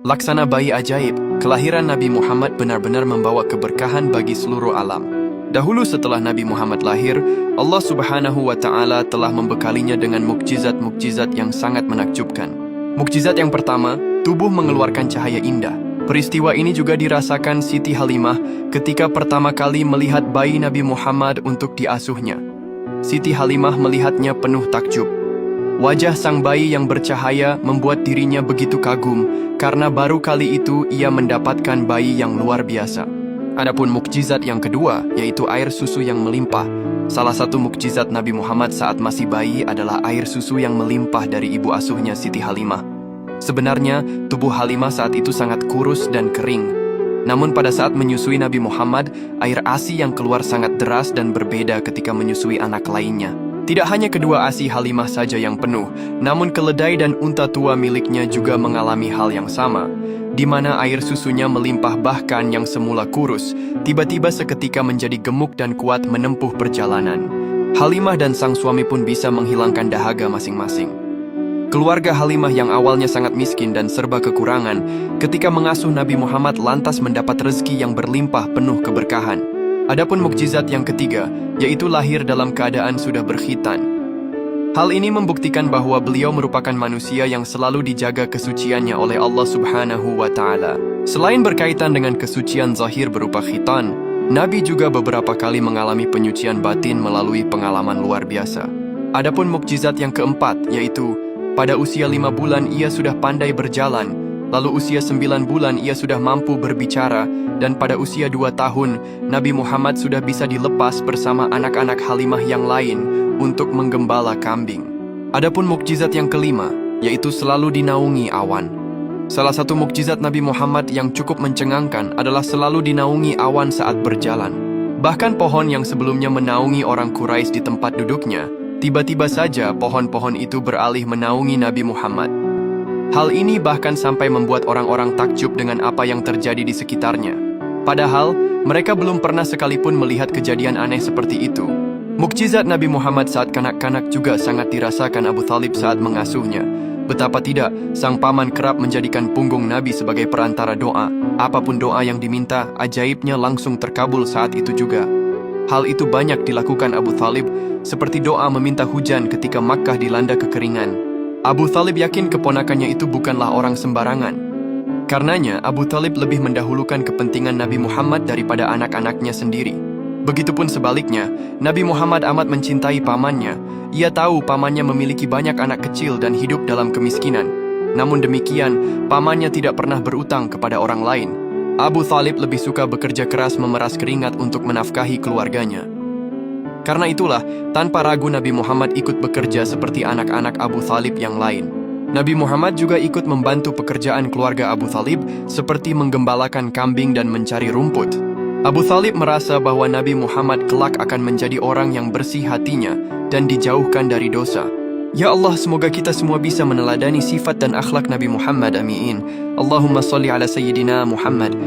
Laksana bayi ajaib, kelahiran Nabi Muhammad benar-benar membawa keberkahan bagi seluruh alam. Dahulu setelah Nabi Muhammad lahir, Allah Subhanahu wa Ta'ala telah membekalinya dengan mukjizat-mukjizat yang sangat menakjubkan. Mukjizat yang pertama, tubuh mengeluarkan cahaya indah. Peristiwa ini juga dirasakan Siti Halimah ketika pertama kali melihat bayi Nabi Muhammad untuk diasuhnya. Siti Halimah melihatnya penuh takjub. Wajah sang bayi yang bercahaya membuat dirinya begitu kagum karena baru kali itu ia mendapatkan bayi yang luar biasa. Adapun mukjizat yang kedua, yaitu air susu yang melimpah. Salah satu mukjizat Nabi Muhammad saat masih bayi adalah air susu yang melimpah dari ibu asuhnya Siti Halimah. Sebenarnya, tubuh Halimah saat itu sangat kurus dan kering. Namun pada saat menyusui Nabi Muhammad, air ASI yang keluar sangat deras dan berbeda ketika menyusui anak lainnya. Tidak hanya kedua ASI Halimah saja yang penuh, namun keledai dan unta tua miliknya juga mengalami hal yang sama, di mana air susunya melimpah bahkan yang semula kurus, tiba-tiba seketika menjadi gemuk dan kuat menempuh perjalanan. Halimah dan sang suami pun bisa menghilangkan dahaga masing-masing. Keluarga Halimah yang awalnya sangat miskin dan serba kekurangan, ketika mengasuh Nabi Muhammad lantas mendapat rezeki yang berlimpah penuh keberkahan. Adapun mukjizat yang ketiga, yaitu lahir dalam keadaan sudah berkhitan. Hal ini membuktikan bahwa beliau merupakan manusia yang selalu dijaga kesuciannya oleh Allah Subhanahu wa Ta'ala. Selain berkaitan dengan kesucian zahir berupa khitan, Nabi juga beberapa kali mengalami penyucian batin melalui pengalaman luar biasa. Adapun mukjizat yang keempat, yaitu pada usia 5 bulan ia sudah pandai berjalan, lalu usia 9 bulan ia sudah mampu berbicara, dan pada usia 2 tahun, Nabi Muhammad sudah bisa dilepas bersama anak-anak Halimah yang lain untuk menggembala kambing. Adapun mukjizat yang kelima, yaitu selalu dinaungi awan. Salah satu mukjizat Nabi Muhammad yang cukup mencengangkan adalah selalu dinaungi awan saat berjalan. Bahkan pohon yang sebelumnya menaungi orang Quraisy di tempat duduknya, tiba-tiba saja pohon-pohon itu beralih menaungi Nabi Muhammad. Hal ini bahkan sampai membuat orang-orang takjub dengan apa yang terjadi di sekitarnya. Padahal, mereka belum pernah sekalipun melihat kejadian aneh seperti itu. Mukjizat Nabi Muhammad saat kanak-kanak juga sangat dirasakan Abu Thalib saat mengasuhnya. Betapa tidak, sang paman kerap menjadikan punggung Nabi sebagai perantara doa. Apapun doa yang diminta, ajaibnya langsung terkabul saat itu juga. Hal itu banyak dilakukan Abu Thalib, seperti doa meminta hujan ketika Makkah dilanda kekeringan. Abu Thalib yakin keponakannya itu bukanlah orang sembarangan. Karenanya, Abu Thalib lebih mendahulukan kepentingan Nabi Muhammad daripada anak-anaknya sendiri. Begitupun sebaliknya, Nabi Muhammad amat mencintai pamannya. Ia tahu pamannya memiliki banyak anak kecil dan hidup dalam kemiskinan. Namun demikian, pamannya tidak pernah berutang kepada orang lain. Abu Thalib lebih suka bekerja keras memeras keringat untuk menafkahi keluarganya. Karena itulah, tanpa ragu Nabi Muhammad ikut bekerja seperti anak-anak Abu Thalib yang lain. Nabi Muhammad juga ikut membantu pekerjaan keluarga Abu Thalib seperti menggembalakan kambing dan mencari rumput. Abu Thalib merasa bahwa Nabi Muhammad kelak akan menjadi orang yang bersih hatinya dan dijauhkan dari dosa. Ya Allah, semoga kita semua bisa meneladani sifat dan akhlak Nabi Muhammad, amin. Allahumma salli ala Sayyidina Muhammad.